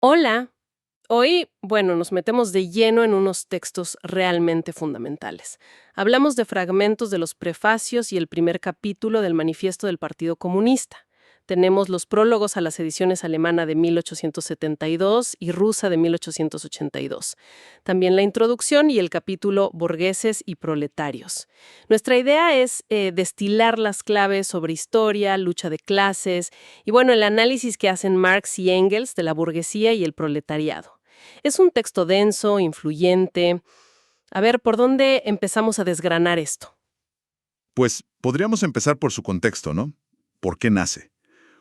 Hola. Hoy, nos metemos de lleno en unos textos realmente fundamentales. Hablamos de fragmentos de los prefacios y el primer capítulo del Manifiesto del Partido Comunista. Tenemos los prólogos a las ediciones alemana de 1872 y rusa de 1882. También la introducción y el capítulo Burgueses y Proletarios. Nuestra idea es destilar las claves sobre historia, lucha de clases y el análisis que hacen Marx y Engels de la burguesía y el proletariado. Es un texto denso, influyente. A ver, ¿por dónde empezamos a desgranar esto? Pues podríamos empezar por su contexto, ¿no? ¿Por qué nace?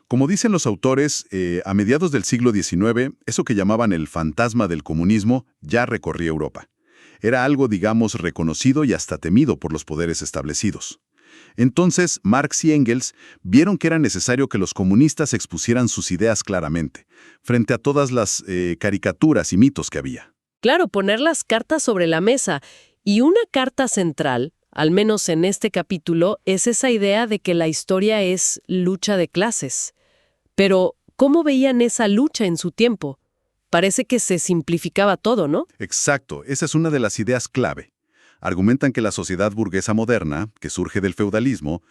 Como dicen los autores, a mediados del siglo XIX, eso que llamaban el fantasma del comunismo ya recorría Europa. Era algo, digamos, reconocido y hasta temido por los poderes establecidos. Entonces, Marx y Engels vieron que era necesario que los comunistas expusieran sus ideas claramente, frente a todas las caricaturas y mitos que había. Claro, poner las cartas sobre la mesa. Y una carta central, al menos en este capítulo, es esa idea de que la historia es lucha de clases. Pero, ¿cómo veían esa lucha en su tiempo? Parece que se simplificaba todo, ¿no? Exacto, esa es una de las ideas clave. Argumentan que la sociedad burguesa moderna, que surge del feudalismo,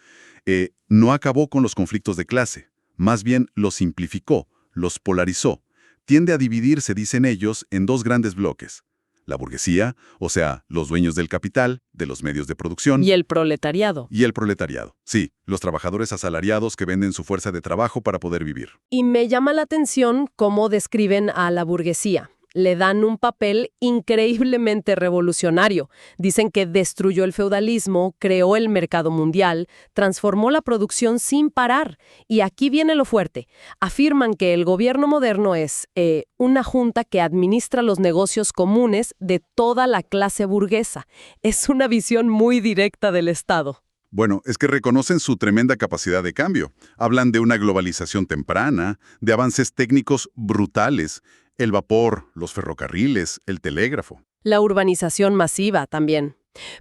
no acabó con los conflictos de clase, más bien los simplificó, los polarizó. Tiende a dividirse, dicen ellos, en dos grandes bloques. La burguesía, o sea, los dueños del capital, de los medios de producción. Y el proletariado. Y el proletariado, sí, los trabajadores asalariados que venden su fuerza de trabajo para poder vivir. Y me llama la atención cómo describen a la burguesía. Le dan un papel increíblemente revolucionario. Dicen que destruyó el feudalismo, creó el mercado mundial, transformó la producción sin parar. Y aquí viene lo fuerte. Afirman que el gobierno moderno es una junta que administra los negocios comunes de toda la clase burguesa. Es una visión muy directa del Estado. Bueno, es que reconocen su tremenda capacidad de cambio. Hablan de una globalización temprana, de avances técnicos brutales, el vapor, los ferrocarriles, el telégrafo. La urbanización masiva también.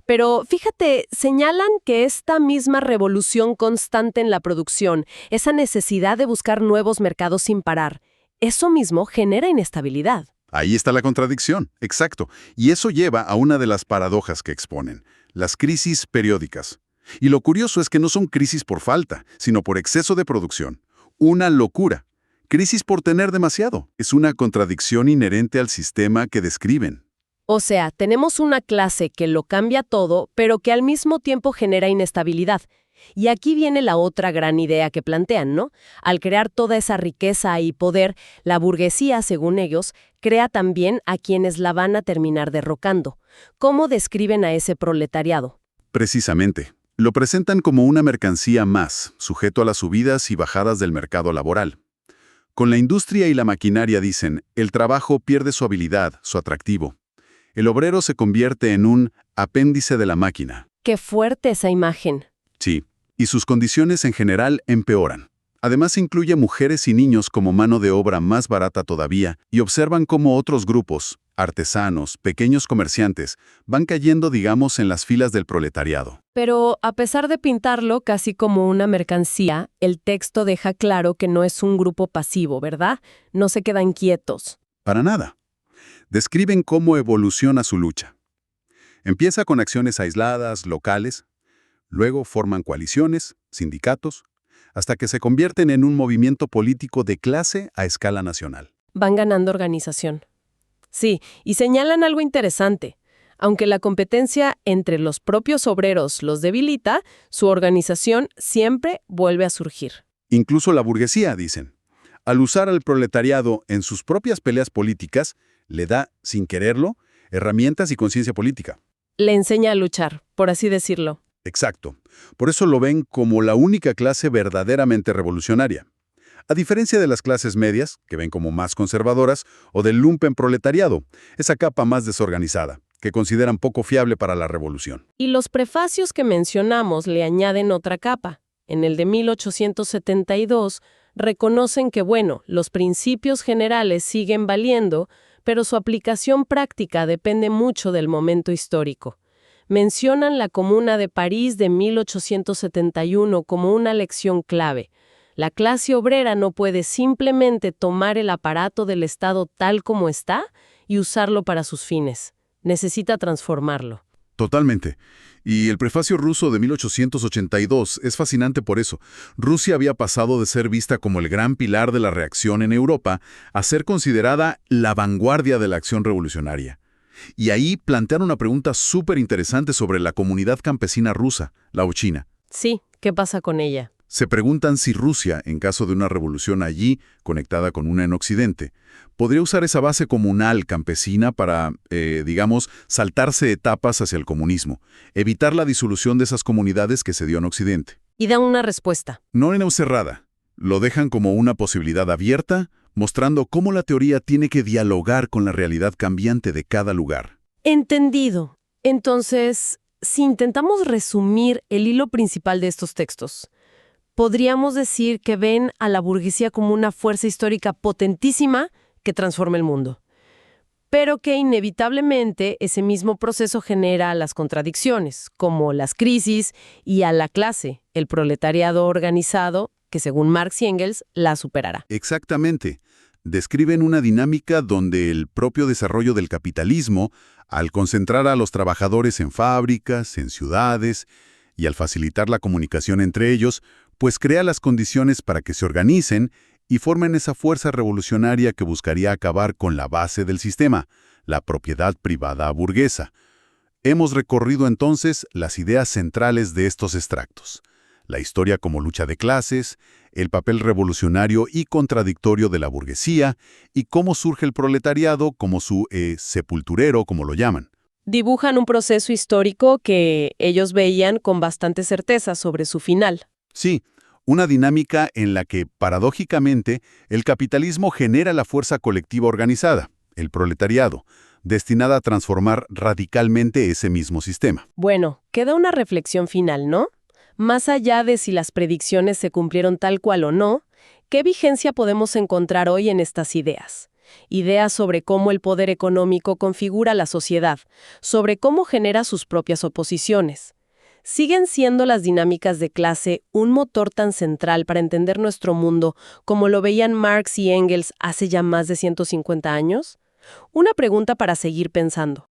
Pero fíjate, señalan que esta misma revolución constante en la producción, esa necesidad de buscar nuevos mercados sin parar, eso mismo genera inestabilidad. Ahí está la contradicción, exacto. Y eso lleva a una de las paradojas que exponen, las crisis periódicas. Y lo curioso es que no son crisis por falta, sino por exceso de producción. Una locura. Crisis por tener demasiado. Es una contradicción inherente al sistema que describen. O sea, tenemos una clase que lo cambia todo, pero que al mismo tiempo genera inestabilidad. Y aquí viene la otra gran idea que plantean, ¿no? Al crear toda esa riqueza y poder, la burguesía, según ellos, crea también a quienes la van a terminar derrocando. ¿Cómo describen a ese proletariado? Precisamente. Lo presentan como una mercancía más, sujeto a las subidas y bajadas del mercado laboral. Con la industria y la maquinaria, dicen, el trabajo pierde su habilidad, su atractivo. El obrero se convierte en un apéndice de la máquina. Qué fuerte esa imagen. Sí, y sus condiciones en general empeoran. Además incluye mujeres y niños como mano de obra más barata todavía y observan cómo otros grupos, artesanos, pequeños comerciantes, van cayendo, digamos, en las filas del proletariado. Pero a pesar de pintarlo casi como una mercancía, el texto deja claro que no es un grupo pasivo, ¿verdad? No se quedan quietos. Para nada. Describen cómo evoluciona su lucha. Empieza con acciones aisladas, locales, luego forman coaliciones, sindicatos, hasta que se convierten en un movimiento político de clase a escala nacional. Van ganando organización. Sí, y señalan algo interesante. Aunque la competencia entre los propios obreros los debilita, su organización siempre vuelve a surgir. Incluso la burguesía, dicen. Al usar al proletariado en sus propias peleas políticas, le da, sin quererlo, herramientas y conciencia política. Le enseña a luchar, por así decirlo. Exacto. Por eso lo ven como la única clase verdaderamente revolucionaria. A diferencia de las clases medias, que ven como más conservadoras, o del lumpenproletariado, esa capa más desorganizada, que consideran poco fiable para la revolución. Y los prefacios que mencionamos le añaden otra capa. En el de 1872, reconocen que, los principios generales siguen valiendo, pero su aplicación práctica depende mucho del momento histórico. Mencionan la Comuna de París de 1871 como una lección clave. La clase obrera no puede simplemente tomar el aparato del Estado tal como está y usarlo para sus fines. Necesita transformarlo. Totalmente. Y el prefacio ruso de 1882 es fascinante por eso. Rusia había pasado de ser vista como el gran pilar de la reacción en Europa a ser considerada la vanguardia de la acción revolucionaria. Y ahí plantean una pregunta súper interesante sobre la comunidad campesina rusa, la ochina. Sí, ¿qué pasa con ella? Se preguntan si Rusia, en caso de una revolución allí, conectada con una en Occidente, podría usar esa base comunal campesina para, digamos, saltarse etapas hacia el comunismo, evitar la disolución de esas comunidades que se dio en Occidente. Y dan una respuesta. No en cerrada, lo dejan como una posibilidad abierta, mostrando cómo la teoría tiene que dialogar con la realidad cambiante de cada lugar. Entendido. Entonces, si intentamos resumir el hilo principal de estos textos, podríamos decir que ven a la burguesía como una fuerza histórica potentísima que transforma el mundo, pero que inevitablemente ese mismo proceso genera las contradicciones, como las crisis, y a la clase, el proletariado organizado, que según Marx y Engels la superará. Exactamente. Describen una dinámica donde el propio desarrollo del capitalismo, al concentrar a los trabajadores en fábricas, en ciudades, y al facilitar la comunicación entre ellos, pues crea las condiciones para que se organicen y formen esa fuerza revolucionaria que buscaría acabar con la base del sistema, la propiedad privada burguesa. Hemos recorrido entonces las ideas centrales de estos extractos: la historia como lucha de clases, el papel revolucionario y contradictorio de la burguesía, y cómo surge el proletariado como su sepulturero, como lo llaman. Dibujan un proceso histórico que ellos veían con bastante certeza sobre su final. Sí, una dinámica en la que, paradójicamente, el capitalismo genera la fuerza colectiva organizada, el proletariado, destinada a transformar radicalmente ese mismo sistema. Bueno, queda una reflexión final, ¿no? Más allá de si las predicciones se cumplieron tal cual o no, ¿qué vigencia podemos encontrar hoy en estas ideas? Ideas sobre cómo el poder económico configura la sociedad, sobre cómo genera sus propias oposiciones. ¿Siguen siendo las dinámicas de clase un motor tan central para entender nuestro mundo como lo veían Marx y Engels hace ya más de 150 años? Una pregunta para seguir pensando.